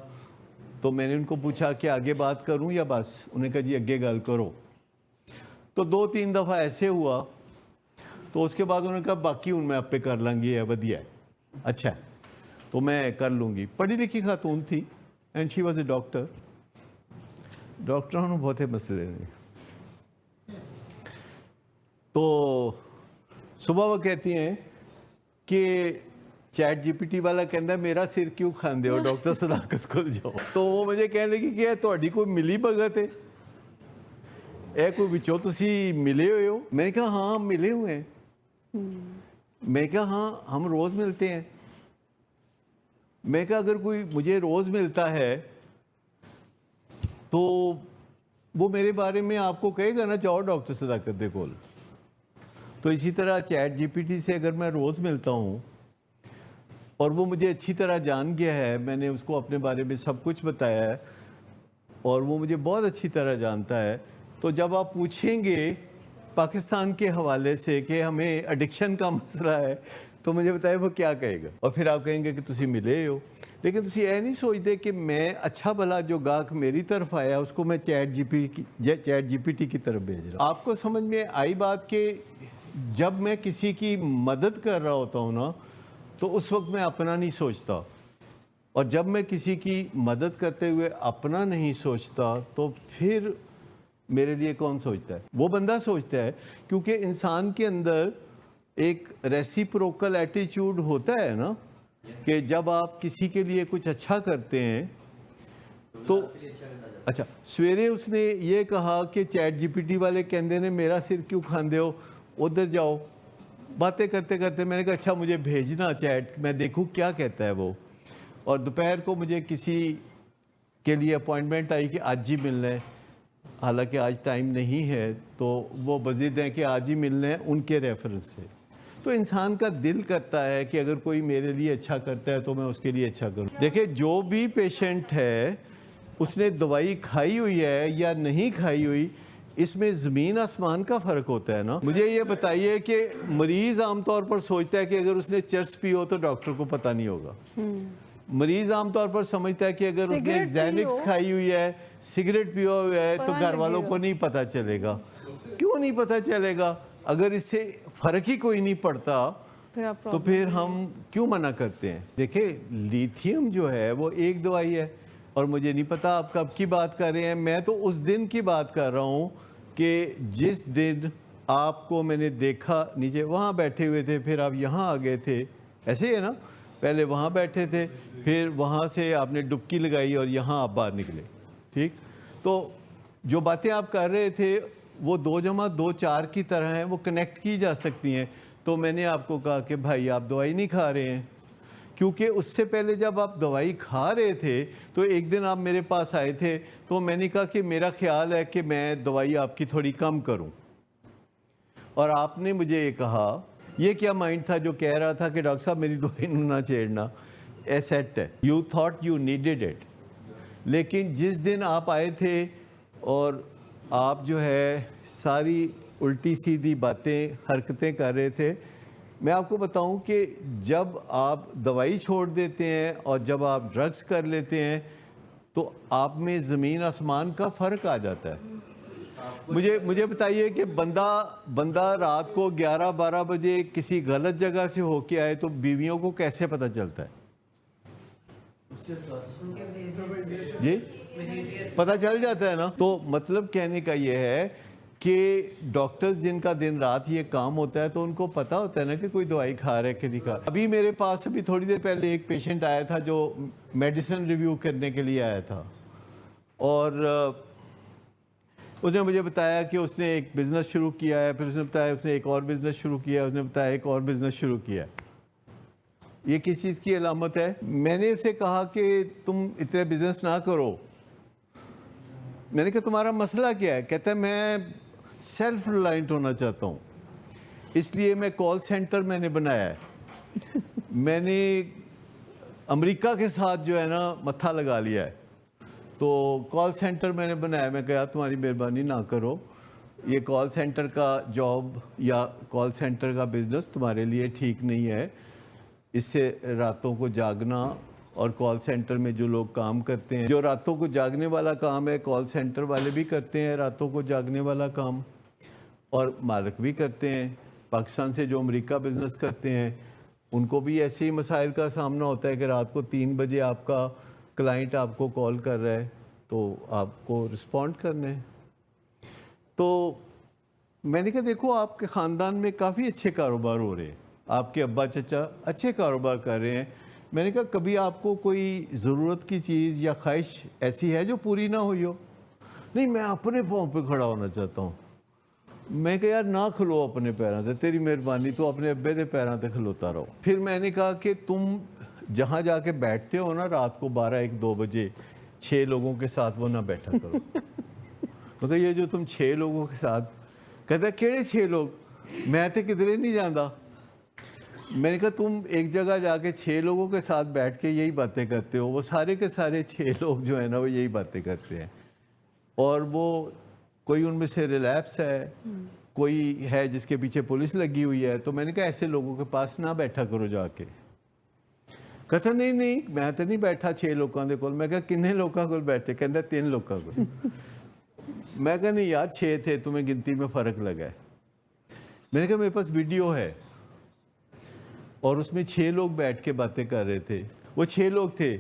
तो मैंने उनको पूछा कि आगे बात करूँ या बस उन्होंने कहा जी अगे गल करो तो 2-3 दफ़ा ऐसे हुआ तो उसके बाद उन्होंने कहा बाकी हूँ मैं आप पे कर लाँगी है वधिया है अच्छा है तो मैं कर लूँगी पढ़ी लिखी खातून थी and she was a doctor डॉक्टरों को बहुते मसले ने तो सुबह वो कहती हैं कि चैट जीपीटी वाला कहता है मेरा सिर क्यों खांदे हो डॉक्टर सदाकत को जाओ। तो वो मुझे कहने लगी कि ਤੁਹਾਡੀ ਕੋਈ ਮਿਲੀ ਭਗਤ है ਇਹ ਕੋਈ ਵਿੱਚੋਂ ਤੁਸੀਂ ਮਿਲੇ ਹੋਏ ਹੋ। मैंने कहा हाँ मिले हुए हैं। मैं कहा हाँ हम रोज़ मिलते हैं। मैं कहा अगर कोई मुझे रोज़ मिलता है तो वो मेरे बारे में आपको कहेगा ना जाओ डॉक्टर सदाकत दे कोल। तो इसी तरह चैट जीपीटी से अगर मैं रोज़ मिलता हूँ और वो मुझे अच्छी तरह जान गया है, मैंने उसको अपने बारे में सब कुछ बताया है और वो मुझे बहुत अच्छी तरह जानता है, तो जब आप पूछेंगे पाकिस्तान के हवाले से कि हमें एडिक्शन का मसला है तो मुझे बताए वो क्या कहेगा। और फिर आप कहेंगे कि तुसी मिले हो, लेकिन तुसी ये नहीं सोचते कि मैं अच्छा भला जो गाहक मेरी तरफ आया उसको मैं चैट जीपीटी की तरफ भेज रहा हूँ। आपको समझ में आई बात कि जब मैं किसी की मदद कर रहा होता हूँ ना तो उस वक्त मैं अपना नहीं सोचता, और जब मैं किसी की मदद करते हुए अपना नहीं सोचता तो फिर मेरे लिए कौन सोचता है? वो बंदा सोचता है, क्योंकि इंसान के अंदर एक रेसिप्रोकल एटीट्यूड होता है ना कि जब आप किसी के लिए कुछ अच्छा करते हैं तो अच्छा सवेरे उसने ये कहा कि चैट जीपीटी वाले कहते ने मेरा सिर क्यों खांदे हो, उधर जाओ। बातें करते करते मैंने कहा अच्छा मुझे भेजना चैट, मैं देखूं क्या कहता है वो। और दोपहर को मुझे किसी के लिए अपॉइंटमेंट आई कि आज ही मिलना है, हालांकि आज टाइम नहीं है, तो वो बज़िद हैं कि आज ही मिलना है उनके रेफरेंस से। तो इंसान का दिल करता है कि अगर कोई मेरे लिए अच्छा करता है तो मैं उसके लिए अच्छा करूं। देखिए जो भी पेशेंट है उसने दवाई खाई हुई है या नहीं खाई हुई, इसमें ज़मीन आसमान का फ़र्क होता है ना। मुझे ये बताइए कि मरीज़ आमतौर पर सोचता है कि अगर उसने चर्स पी हो तो डॉक्टर को पता नहीं होगा। मरीज़ आमतौर पर समझता है कि अगर उसने सिगरेट पी ज़ैनिक्स हो, खाई हुई है, सिगरेट पिया हुआ है तो पता घर वालों लगेगा। को नहीं पता चलेगा। क्यों नहीं पता चलेगा? अगर इससे फ़र्क ही कोई नहीं पड़ता फिर आप तो फिर हम क्यों मना करते हैं? देखिए लिथियम जो है वो एक दवाई है, और मुझे नहीं पता आप कब की बात कर रहे हैं, मैं तो उस दिन की बात कर रहा हूँ कि जिस दिन आपको मैंने देखा नीचे वहाँ बैठे हुए थे, फिर आप यहाँ आ गए थे, ऐसे ही है ना, पहले वहाँ बैठे थे, फिर वहाँ से आपने डुबकी लगाई और यहाँ आप बाहर निकले, ठीक। तो जो बातें आप कर रहे थे वो 2 जमा 2 4 की तरह हैं, वो कनेक्ट की जा सकती हैं। तो मैंने आपको कहा कि भाई आप दवाई नहीं खा रहे हैं, क्योंकि उससे पहले जब आप दवाई खा रहे थे तो एक दिन आप मेरे पास आए थे, तो मैंने कहा कि मेरा ख्याल है कि मैं दवाई आपकी थोड़ी कम करूं, और आपने मुझे ये कहा, ये क्या माइंड था जो कह रहा था कि डॉक्टर साहब मेरी दवाई ना छेड़ना, एसेट है, you thought you needed it. लेकिन जिस दिन आप आए थे और आप जो है सारी उल्टी सीधी बातें हरकतें कर रहे थे, मैं आपको बताऊं कि जब आप दवाई छोड़ देते हैं और जब आप ड्रग्स कर लेते हैं तो आप में ज़मीन आसमान का फ़र्क आ जाता है। मुझे बताइए कि बंदा रात को 11-12 बजे किसी गलत जगह से होके आए तो बीवियों को कैसे पता चलता है? जी पता चल जाता है ना। तो मतलब कहने का ये है कि डॉक्टर्स जिनका दिन रात ये काम होता है तो उनको पता होता है ना कि कोई दवाई खा रहा है कि नहीं खा रहा। अभी मेरे पास अभी थोड़ी देर पहले एक पेशेंट आया था जो मेडिसिन रिव्यू करने के लिए आया था, और उसने मुझे बताया कि उसने एक बिज़नेस शुरू किया है, फिर उसने बताया उसने एक और बिज़नेस शुरू किया, उसने बताया एक और बिज़नेस शुरू किया। ये किस चीज़ की अलामत है? मैंने उसे कहा कि तुम इतने बिज़नेस ना करो। मैंने कहा तुम्हारा मसला क्या है? कहता है मैं सेल्फ रिलायंट होना चाहता हूँ, इसलिए मैं कॉल सेंटर मैंने बनाया है। मैंने अमेरिका के साथ जो है ना मत्था लगा लिया है, तो कॉल सेंटर मैंने बनाया। मैं कहा तुम्हारी मेहरबानी ना करो, ये कॉल सेंटर का जॉब या कॉल सेंटर का बिज़नेस तुम्हारे लिए ठीक नहीं है। इससे रातों को जागना, और कॉल सेंटर में जो लोग काम करते हैं, जो रातों को जागने वाला काम है, कॉल सेंटर वाले भी करते हैं रातों को जागने वाला काम, और मालिक भी करते हैं। पाकिस्तान से जो अमेरिका बिज़नेस करते हैं उनको भी ऐसे ही मसाइल का सामना होता है कि रात को 3 बजे आपका क्लाइंट आपको कॉल कर रहा है तो आपको रिस्पॉन्ड करना है। तो میں نے کہا دیکھو آپ کے خاندان میں کافی اچھے کاروبار ہو رہے ہیں, آپ کے ابا چچا اچھے کاروبار کر رہے ہیں, میں نے کہا کبھی آپ کو کوئی ضرورت کی چیز یا خواہش ایسی ہے جو پوری نہ ہوئی ہو؟ نہیں میں اپنے پاؤں پہ کھڑا ہونا چاہتا ہوں. میں کہا یار نہ کھلو اپنے پیراں تے, تیری مہربانی تو اپنے ابے دے پیراں تے کھلوتا رہو. پھر میں نے کہا کہ تم جہاں جا کے بیٹھتے ہو نا رات کو 12-1-2 بجے 6 لوگوں کے ساتھ وہ نہ بیٹھا کرو. میں کہا یہ جو تم 6 لوگوں کے ساتھ, کہتا ہے کیڑے 6 لوگ, میں تے کدھرے نہیں جاندا. میں نے کہا تم ایک جگہ جا کے 6 لوگوں کے ساتھ بیٹھ کے یہی باتیں کرتے ہو, وہ سارے کے سارے 6 لوگ جو ہیں نا وہ یہی باتیں کرتے ہیں, اور وہ کوئی ان میں سے ریلیپس ہے, کوئی ہے جس کے پیچھے پولیس لگی ہوئی ہے. تو میں نے کہا ایسے لوگوں کے پاس نہ بیٹھا کرو جا کے. کہتا نہیں میں تو نہیں بیٹھا 6 لوگوں کے کول. میں کہا کنے لوگوں کول بیٹھے؟ کہتا 3 لوگوں کول. میں کہا نہیں یار 6 تھے, تمہیں گنتی میں فرق لگا ہے. میں نے کہا میرے پاس ویڈیو ہے اور اس میں 6 لوگ بیٹھ کے باتیں کر رہے تھے, وہ 6 لوگ تھے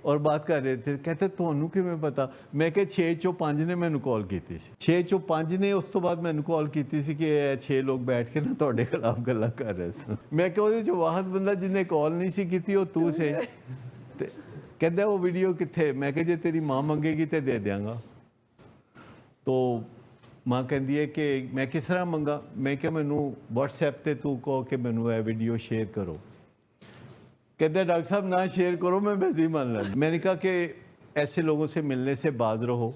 اور بات کر رہے تھے. کہتے تھانوں کہ میں پتا. میں کہ 6-5 نے مینوں کال کیتی سی, 6-5 نے اس تو بعد مینوں کال کیتی سی کہ 6 لوگ بیٹھ کے نا تواڈے خلاف گلاں کر رہے سن. میں کہ وہ جو واحد بندہ جن نے کال نہیں سی کیتی وہ تو سے. کہتا وہ ویڈیو کتھے؟ میں کہ جے تیری ماں منگے گی تے دے دیاں گا. تو ماں کہندی ہے کہ میں کس طرح منگا؟ میں کہ مینوں واٹس ایپ تے تو کہو کہ مینوں اے ویڈیو شیئر کرو. کہتے ہیں ڈاکٹر صاحب نہ شیئر کرو, میں ویسے ہی مان لینا. میں نے کہا کہ ایسے لوگوں سے ملنے سے باز رہو.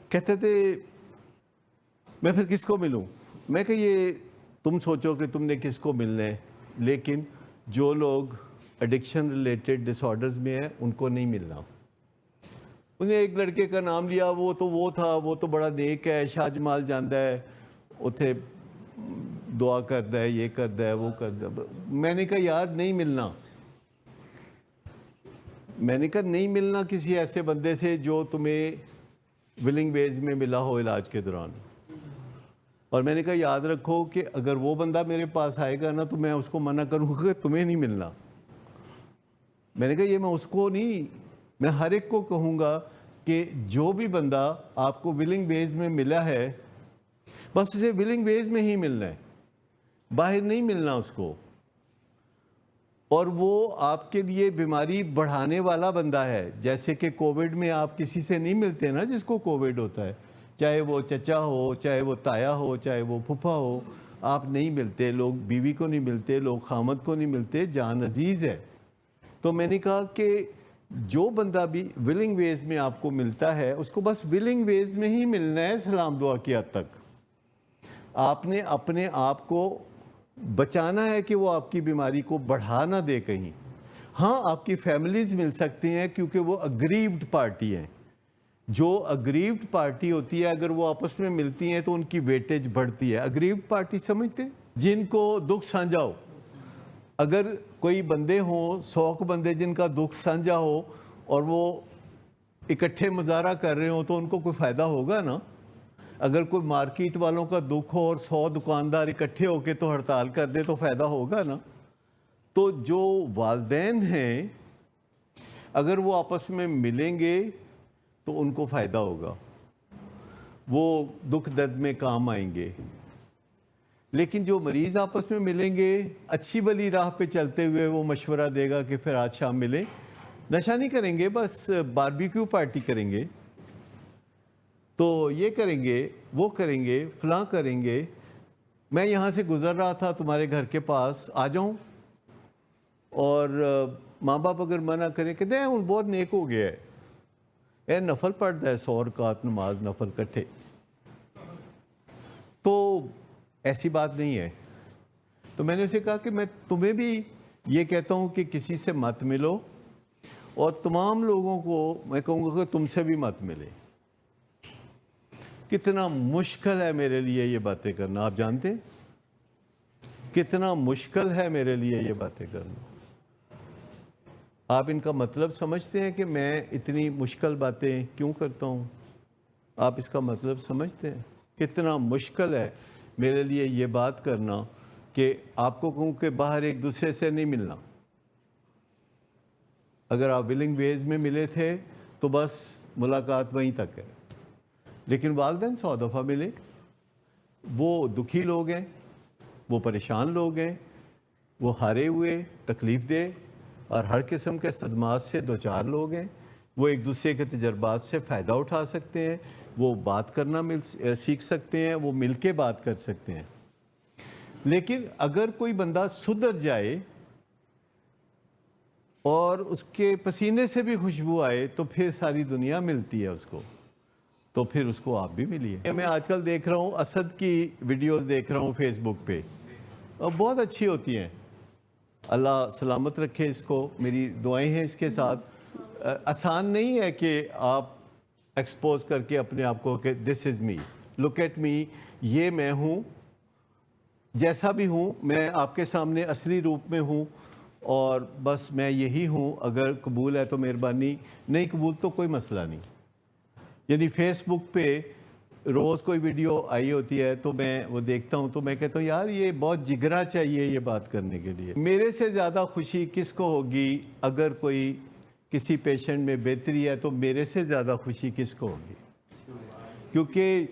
کہتے تھے میں پھر کس کو ملوں؟ میں کہ یہ تم سوچو کہ تم نے کس کو ملنا ہے, لیکن جو لوگ ایڈکشن ریلیٹڈ ڈس آرڈرز میں ہیں ان کو نہیں ملنا. انہیں ایک لڑکے کا نام لیا, وہ تھا, وہ تو بڑا نیک ہے, شاہ جمال جاندا ہے, اتھے دعا کرتا ہے, یہ کرتا ہے, وہ کرتا ہے. میں نے کہا یار نہیں ملنا. میں نے کہا نہیں ملنا کسی ایسے بندے سے جو تمہیں ولنگ ویز میں ملا ہو علاج کے دوران. اور میں نے کہا یاد رکھو کہ اگر وہ بندہ میرے پاس آئے گا نا تو میں اس کو منع کروں گا کہ تمہیں نہیں ملنا. میں نے کہا یہ میں اس کو نہیں, میں ہر ایک کو کہوں گا کہ جو بھی بندہ آپ کو ولنگ ویز میں ملا ہے بس اسے ولنگ ویز میں ہی ملنا ہے, باہر نہیں ملنا اس کو. اور وہ آپ کے لیے بیماری بڑھانے والا بندہ ہے. جیسے کہ کووڈ میں آپ کسی سے نہیں ملتے نا جس کو کووڈ ہوتا ہے, چاہے وہ چچا ہو, چاہے وہ تایا ہو, چاہے وہ پھپھا ہو, آپ نہیں ملتے. لوگ بیوی کو نہیں ملتے, لوگ خامد کو نہیں ملتے, جان عزیز ہے. تو میں نے کہا کہ جو بندہ بھی ولنگ ویز میں آپ کو ملتا ہے اس کو بس ولنگ ویز میں ہی ملنا ہے سلام دعا کی حد تک. آپ نے اپنے آپ کو بچانا ہے کہ وہ آپ کی بیماری کو بڑھا نہ دے کہیں. ہاں آپ کی فیملیز مل سکتی ہیں کیونکہ وہ اگریوڈ پارٹی ہیں. جو اگریوڈ پارٹی ہوتی ہے اگر وہ آپس میں ملتی ہیں تو ان کی ویٹیج بڑھتی ہے. اگریوڈ پارٹی سمجھتے ہیں جن کو دکھ سانجھا ہو. اگر کوئی بندے ہوں 100 بندے جن کا دکھ سانجھا ہو اور وہ اکٹھے مظاہرہ کر رہے ہوں تو ان کو کوئی فائدہ ہوگا نا. اگر کوئی مارکیٹ والوں کا دکھ ہو اور 100 دکاندار اکٹھے ہو کے تو ہڑتال کر دے تو فائدہ ہوگا نا. تو جو والدین ہیں اگر وہ آپس میں ملیں گے تو ان کو فائدہ ہوگا, وہ دکھ درد میں کام آئیں گے. لیکن جو مریض آپس میں ملیں گے اچھی بلی راہ پہ چلتے ہوئے وہ مشورہ دے گا کہ پھر آج شام ملیں, نشہ نہیں کریں گے, بس باربیکیو پارٹی کریں گے, تو یہ کریں گے, وہ کریں گے, فلاں کریں گے. میں یہاں سے گزر رہا تھا تمہارے گھر کے پاس, آ جاؤں, اور ماں باپ اگر منع کریں کہتے ہیں ان بہت نیک ہو گیا ہے, اے نفل پڑھتا ہے 100 رکعت نماز نفل کٹھے. تو ایسی بات نہیں ہے. تو میں نے اسے کہا کہ میں تمہیں بھی یہ کہتا ہوں کہ کسی سے مت ملو, اور تمام لوگوں کو میں کہوں گا کہ تم سے بھی مت ملے. کتنا مشکل ہے میرے لیے یہ باتیں کرنا, آپ جانتے ہیں کتنا مشکل ہے میرے لیے یہ باتیں کرنا. آپ ان کا مطلب سمجھتے ہیں کہ میں اتنی مشکل باتیں کیوں کرتا ہوں؟ آپ اس کا مطلب سمجھتے ہیں کتنا مشکل ہے میرے لیے یہ بات کرنا کہ آپ کو کہوں کہ باہر ایک دوسرے سے نہیں ملنا. اگر آپ ولنگ ویز میں ملے تھے تو بس ملاقات وہیں تک ہے, لیکن والدین 100 دفعہ ملے, وہ دکھی لوگ ہیں، وہ پریشان لوگ ہیں، وہ ہارے ہوئے، تکلیف دہ اور ہر قسم کے صدمات سے دوچار لوگ ہیں۔ وہ ایک دوسرے کے تجربات سے فائدہ اٹھا سکتے ہیں، وہ بات کرنا سیکھ سکتے ہیں، وہ مل کے بات کر سکتے ہیں۔ لیکن اگر کوئی بندہ سدھر جائے اور اس کے پسینے سے بھی خوشبو آئے تو پھر ساری دنیا ملتی ہے اس کو، تو پھر اس کو آپ بھی ملیے۔ میں آج کل دیکھ رہا ہوں اسد کی ویڈیوز دیکھ رہا ہوں فیس بک پہ، اور بہت اچھی ہوتی ہیں۔ اللہ سلامت رکھے اس کو، میری دعائیں ہیں اس کے ساتھ۔ آسان نہیں ہے کہ آپ ایکسپوز کر کے اپنے آپ کو کہ دس از می، لک ایٹ می، یہ میں ہوں، جیسا بھی ہوں میں آپ کے سامنے اصلی روپ میں ہوں، اور بس میں یہی ہوں، اگر قبول ہے تو مہربانی، نہیں قبول تو کوئی مسئلہ نہیں۔ یعنی فیس بک پہ روز کوئی ویڈیو آئی ہوتی ہے تو میں وہ دیکھتا ہوں تو میں کہتا ہوں یار یہ بہت جگرا چاہیے یہ بات کرنے کے لیے۔ میرے سے زیادہ خوشی کس کو ہوگی اگر کوئی کسی پیشنٹ میں بہتری ہے، تو میرے سے زیادہ خوشی کس کو ہوگی؟ کیونکہ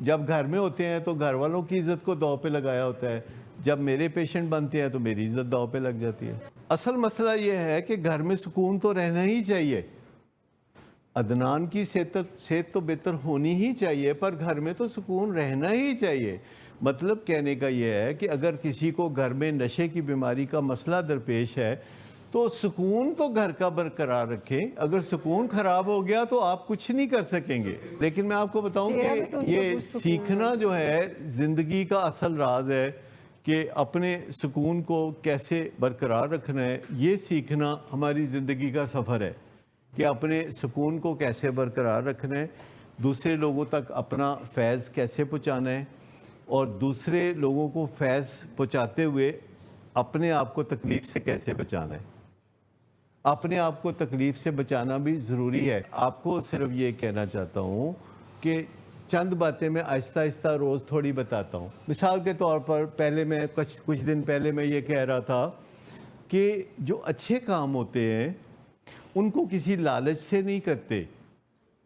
جب گھر میں ہوتے ہیں تو گھر والوں کی عزت کو داؤ پہ لگایا ہوتا ہے، جب میرے پیشنٹ بنتے ہیں تو میری عزت داؤ پہ لگ جاتی ہے۔ اصل مسئلہ یہ ہے کہ گھر میں سکون تو رہنا ہی چاہیے، عدنان کی صحت تو بہتر ہونی ہی چاہیے، پر گھر میں تو سکون رہنا ہی چاہیے۔ مطلب کہنے کا یہ ہے کہ اگر کسی کو گھر میں نشے کی بیماری کا مسئلہ درپیش ہے تو سکون تو گھر کا برقرار رکھیں، اگر سکون خراب ہو گیا تو آپ کچھ نہیں کر سکیں گے۔ لیکن میں آپ کو بتاؤں کہ یہ سیکھنا جو ہے زندگی کا اصل راز ہے کہ اپنے سکون کو کیسے برقرار رکھنا ہے، یہ سیکھنا ہماری زندگی کا سفر ہے کہ اپنے سکون کو کیسے برقرار رکھنا ہے، دوسرے لوگوں تک اپنا فیض کیسے پہنچانا ہے، اور دوسرے لوگوں کو فیض پہنچاتے ہوئے اپنے آپ کو تکلیف سے کیسے بچانا ہے۔ اپنے آپ کو تکلیف سے بچانا بھی ضروری ہے۔ آپ کو صرف یہ کہنا چاہتا ہوں کہ چند باتیں میں آہستہ آہستہ روز تھوڑی بتاتا ہوں۔ مثال کے طور پر پہلے میں کچھ دن پہلے میں یہ کہہ رہا تھا کہ جو اچھے کام ہوتے ہیں ان کو کسی لالچ سے نہیں کرتے،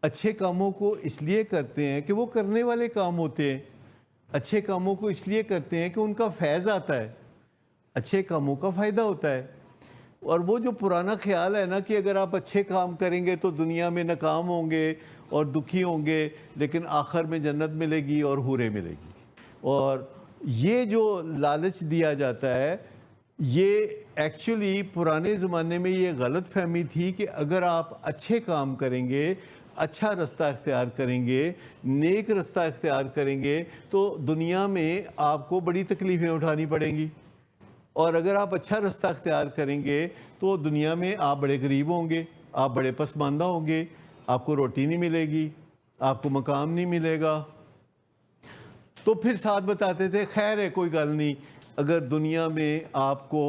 اچھے کاموں کو اس لیے کرتے ہیں کہ وہ کرنے والے کام ہوتے ہیں، اچھے کاموں کو اس لیے کرتے ہیں کہ ان کا فیض آتا ہے، اچھے کاموں کا فائدہ ہوتا ہے۔ اور وہ جو پرانا خیال ہے نا کہ اگر آپ اچھے کام کریں گے تو دنیا میں ناکام ہوں گے اور دکھی ہوں گے، لیکن آخر میں جنت ملے گی اور حوریں ملے گی، اور یہ جو لالچ دیا جاتا ہے یہ ایکچولی پرانے زمانے میں یہ غلط فہمی تھی کہ اگر آپ اچھے کام کریں گے، اچھا رستہ اختیار کریں گے، نیک رستہ اختیار کریں گے تو دنیا میں آپ کو بڑی تکلیفیں اٹھانی پڑیں گی، اور اگر آپ اچھا رستہ اختیار کریں گے تو دنیا میں آپ بڑے غریب ہوں گے، آپ بڑے پسماندہ ہوں گے، آپ کو روٹی نہیں ملے گی، آپ کو مقام نہیں ملے گا۔ تو پھر ساتھ بتاتے تھے خیر ہے کوئی گل نہیں، اگر دنیا میں آپ کو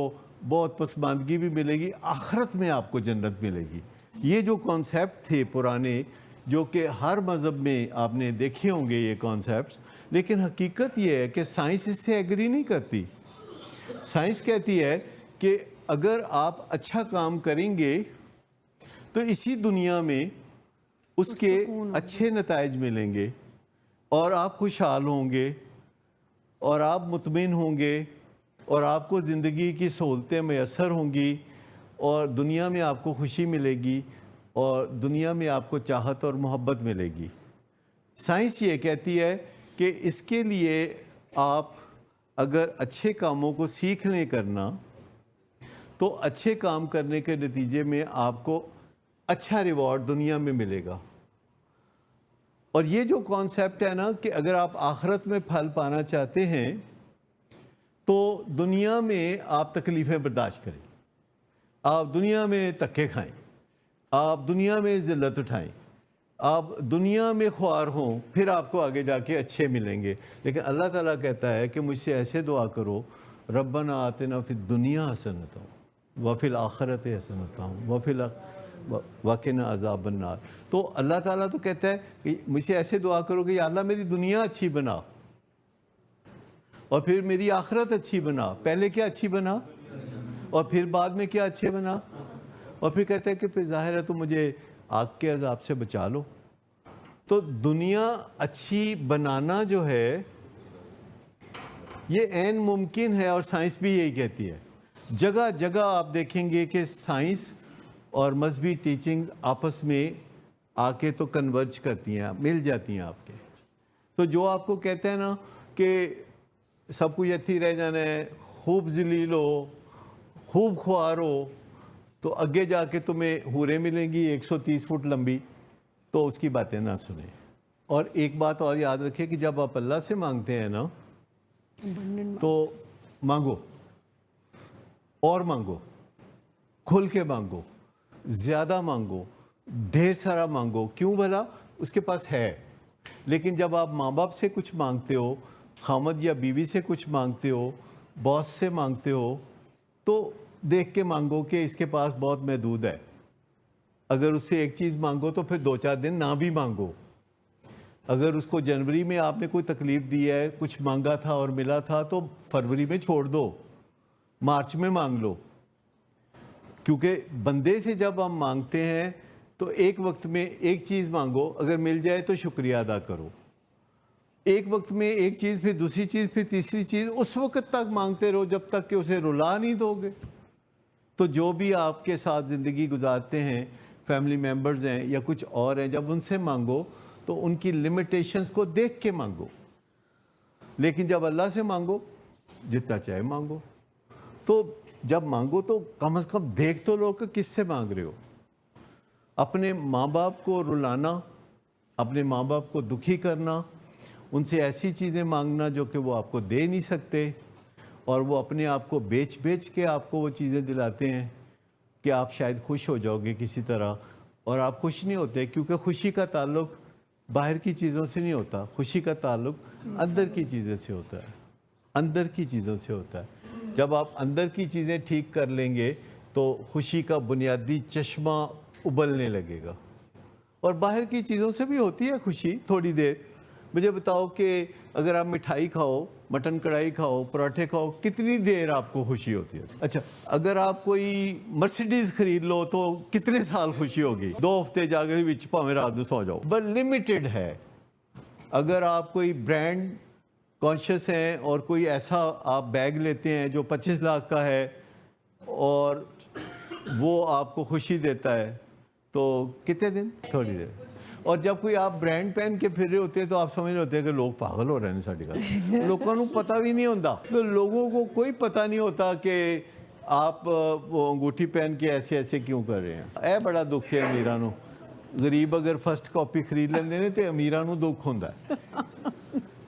بہت پسماندگی بھی ملے گی، آخرت میں آپ کو جنت ملے گی۔ یہ جو کانسیپٹ تھے پرانے، جو کہ ہر مذہب میں آپ نے دیکھے ہوں گے یہ کانسیپٹس، لیکن حقیقت یہ ہے کہ سائنس اس سے ایگری نہیں کرتی۔ سائنس کہتی ہے کہ اگر آپ اچھا کام کریں گے تو اسی دنیا میں اس کے اچھے نتائج ملیں گے، اور آپ خوشحال ہوں گے، اور آپ مطمئن ہوں گے، اور آپ کو زندگی کی سہولتیں میسر ہوں گی، اور دنیا میں آپ کو خوشی ملے گی، اور دنیا میں آپ کو چاہت اور محبت ملے گی۔ سائنس یہ کہتی ہے کہ اس کے لیے آپ اگر اچھے کاموں کو سیکھ لیں کرنا تو اچھے کام کرنے کے نتیجے میں آپ کو اچھا ریوارڈ دنیا میں ملے گا۔ اور یہ جو کانسیپٹ ہے نا کہ اگر آپ آخرت میں پھل پانا چاہتے ہیں تو دنیا میں آپ تکلیفیں برداشت کریں، آپ دنیا میں دھکے کھائیں، آپ دنیا میں ذلت اٹھائیں، آپ دنیا میں خوار ہوں، پھر آپ کو آگے جا کے اچھے ملیں گے۔ لیکن اللہ تعالیٰ کہتا ہے کہ مجھ سے ایسے دعا کرو، ربنا آتنا فی الدنیا حسنۃ وفی الآخرۃ حسنۃ وقنا عذاب النار۔ تو اللہ تعالیٰ تو کہتا ہے کہ مجھ سے ایسے دعا کرو کہ یا اللہ میری دنیا اچھی بنا اور پھر میری آخرت اچھی بنا۔ پہلے کیا اچھی بنا اور پھر بعد میں کیا اچھے بنا، اور پھر کہتا ہے کہ پھر ظاہر ہے تو مجھے آگ کے عذاب سے بچا لو۔ تو دنیا اچھی بنانا جو ہے یہ عین ممکن ہے اور سائنس بھی یہی کہتی ہے. جگہ جگہ آپ دیکھیں گے کہ سائنس اور مذہبی ٹیچنگ آپس میں آ کے تو کنورج کرتی ہیں, مل جاتی ہیں آپ کے. تو جو آپ کو کہتے ہیں نا کہ سب کچھ ایتھی رہ جانا ہے, خوب ذلیل ہو, خوب خوار ہو, تو اگے جا کے تمہیں حوریں ملیں گی 130 فٹ لمبی, تو اس کی باتیں نہ سنیں. اور ایک بات اور یاد رکھیں کہ جب آپ اللہ سے مانگتے ہیں نا تو مانگو, اور مانگو, کھل کے مانگو, زیادہ مانگو, ڈھیر سارا مانگو. کیوں بھلا؟ اس کے پاس ہے. لیکن جب آپ ماں باپ سے کچھ مانگتے ہو, خامد یا بیوی سے کچھ مانگتے ہو, باس سے مانگتے ہو, تو دیکھ کے مانگو کہ اس کے پاس بہت محدود ہے. اگر اس سے ایک چیز مانگو تو پھر 2-4 دن نہ بھی مانگو. اگر اس کو جنوری میں آپ نے کوئی تکلیف دی ہے, کچھ مانگا تھا اور ملا تھا, تو فروری میں چھوڑ دو, مارچ میں مانگ لو. کیونکہ بندے سے جب ہم مانگتے ہیں تو ایک وقت میں ایک چیز مانگو, اگر مل جائے تو شکریہ ادا کرو. ایک وقت میں ایک چیز, پھر دوسری چیز, پھر تیسری چیز, اس وقت تک مانگتے رہو جب تک کہ اسے رلا نہیں دو گے. تو جو بھی آپ کے ساتھ زندگی گزارتے ہیں, فیملی ممبرز ہیں یا کچھ اور ہیں, جب ان سے مانگو تو ان کی لمیٹیشنز کو دیکھ کے مانگو. لیکن جب اللہ سے مانگو, جتنا چاہے مانگو. تو جب مانگو تو کم از کم دیکھ تو لو کہ کس سے مانگ رہے ہو. اپنے ماں باپ کو رلانا, اپنے ماں باپ کو دکھی کرنا, ان سے ایسی چیزیں مانگنا جو کہ وہ آپ کو دے نہیں سکتے, اور وہ اپنے آپ کو بیچ بیچ کے آپ کو وہ چیزیں دلاتے ہیں کہ آپ شاید خوش ہو جاؤ گے کسی طرح, اور آپ خوش نہیں ہوتے. کیونکہ خوشی کا تعلق باہر کی چیزوں سے نہیں ہوتا, خوشی کا تعلق اندر کی چیزوں سے ہوتا ہے, اندر کی چیزوں سے ہوتا ہے. جب آپ اندر کی چیزیں ٹھیک کر لیں گے تو خوشی کا بنیادی چشمہ ابلنے لگے گا. اور باہر کی چیزوں سے بھی ہوتی ہے خوشی تھوڑی دیر. مجھے بتاؤ کہ اگر آپ مٹھائی کھاؤ, مٹن کڑھائی کھاؤ, پراٹھے کھاؤ, کتنی دیر آپ کو خوشی ہوتی ہے؟ اچھا, اگر آپ کوئی مرسیڈیز خرید لو تو کتنے سال خوشی ہوگی؟ 2 ہفتے جا کے وچ پاویں رات میں سو جاؤ. بٹ لمیٹڈ ہے. اگر آپ کوئی برانڈ کانشیس ہیں اور کوئی ایسا آپ بیگ لیتے ہیں جو 25 لاکھ کا ہے اور وہ آپ کو خوشی دیتا ہے, تو کتنے دن؟ تھوڑی دیر. اور جب کوئی آپ برانڈ پہن کے پھر رہے ہوتے ہیں تو آپ سمجھ رہے ہوتے ہیں کہ لوگ پاگل ہو رہے ہیں ساڈے گل. لوگوں کو پتہ بھی نہیں ہوتا, تو لوگوں کو کوئی پتہ نہیں ہوتا کہ آپ وہ انگوٹھی پہن کے ایسے ایسے کیوں کر رہے ہیں. اے بڑا دکھ ہے امیراں نو. غریب اگر فرسٹ کاپی خرید لیندے نے تو امیراں نو دکھ ہوندا ہے.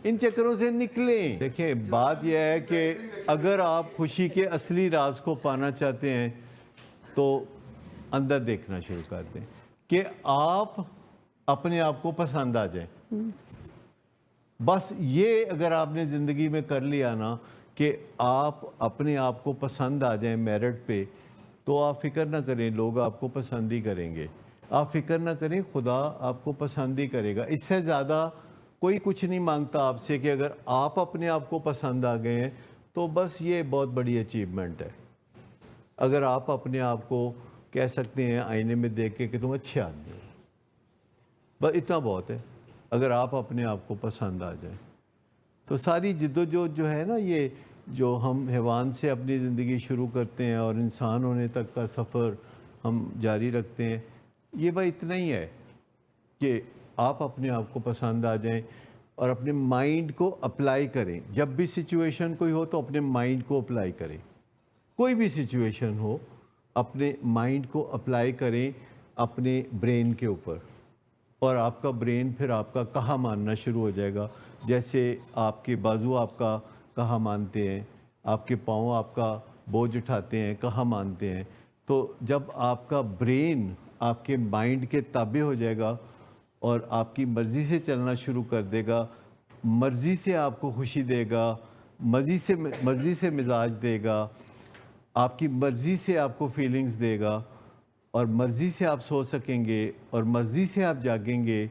ان چکروں سے نکلیں. دیکھیں, بات یہ ہے کہ اگر آپ خوشی کے اصلی راز کو پانا چاہتے ہیں تو اندر دیکھنا شروع کر دیں کہ آپ اپنے آپ کو پسند آ جائیں. بس یہ اگر آپ نے زندگی میں کر لیا نا کہ آپ اپنے آپ کو پسند آ جائیں میرٹ پہ, تو آپ فکر نہ کریں لوگ آپ کو پسند ہی کریں گے. آپ فکر نہ کریں, خدا آپ کو پسند ہی کرے گا. اس سے زیادہ کوئی کچھ نہیں مانگتا آپ سے کہ اگر آپ اپنے آپ کو پسند آ گئے ہیں تو بس یہ بہت بڑی اچیومنٹ ہے. اگر آپ اپنے آپ کو کہہ سکتے ہیں آئینے میں دیکھ کے کہ تم اچھے آدمی ہو, بس اتنا بہت ہے. اگر آپ اپنے آپ کو پسند آ جائیں تو ساری جدوجہد جو ہے نا, یہ جو ہم حیوان سے اپنی زندگی شروع کرتے ہیں اور انسان ہونے تک کا سفر ہم جاری رکھتے ہیں, یہ بھائی اتنا ہی ہے کہ آپ اپنے آپ کو پسند آ جائیں اور اپنے مائنڈ کو اپلائی کریں. جب بھی سچویشن کوئی ہو تو اپنے مائنڈ کو اپلائی کریں. کوئی بھی سچویشن ہو, اپنے مائنڈ کو اپلائی کریں اپنے برین کے اوپر, اور آپ کا برین پھر آپ کا کہا ماننا شروع ہو جائے گا. جیسے آپ کے بازو آپ کا کہا مانتے ہیں, آپ کے پاؤں آپ کا بوجھ اٹھاتے ہیں, کہا مانتے ہیں. تو جب آپ کا برین آپ کے مائنڈ کے تابع ہو جائے گا اور آپ کی مرضی سے چلنا شروع کر دے گا, مرضی سے آپ کو خوشی دے گا, مرضی سے مزاج دے گا, آپ کی مرضی سے آپ کو فیلنگز دے گا, اور مرضی سے آپ سو سکیں گے, اور مرضی سے آپ جاگیں گے,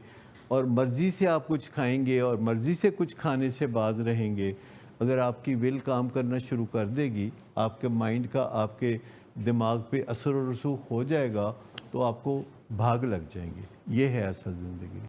اور مرضی سے آپ کچھ کھائیں گے, اور مرضی سے کچھ کھانے سے باز رہیں گے. اگر آپ کی ول کام کرنا شروع کر دے گی, آپ کے مائنڈ کا آپ کے دماغ پہ اثر و رسوخ ہو جائے گا, تو آپ کو بھاگ لگ جائیں گے. یہ ہے اصل زندگی.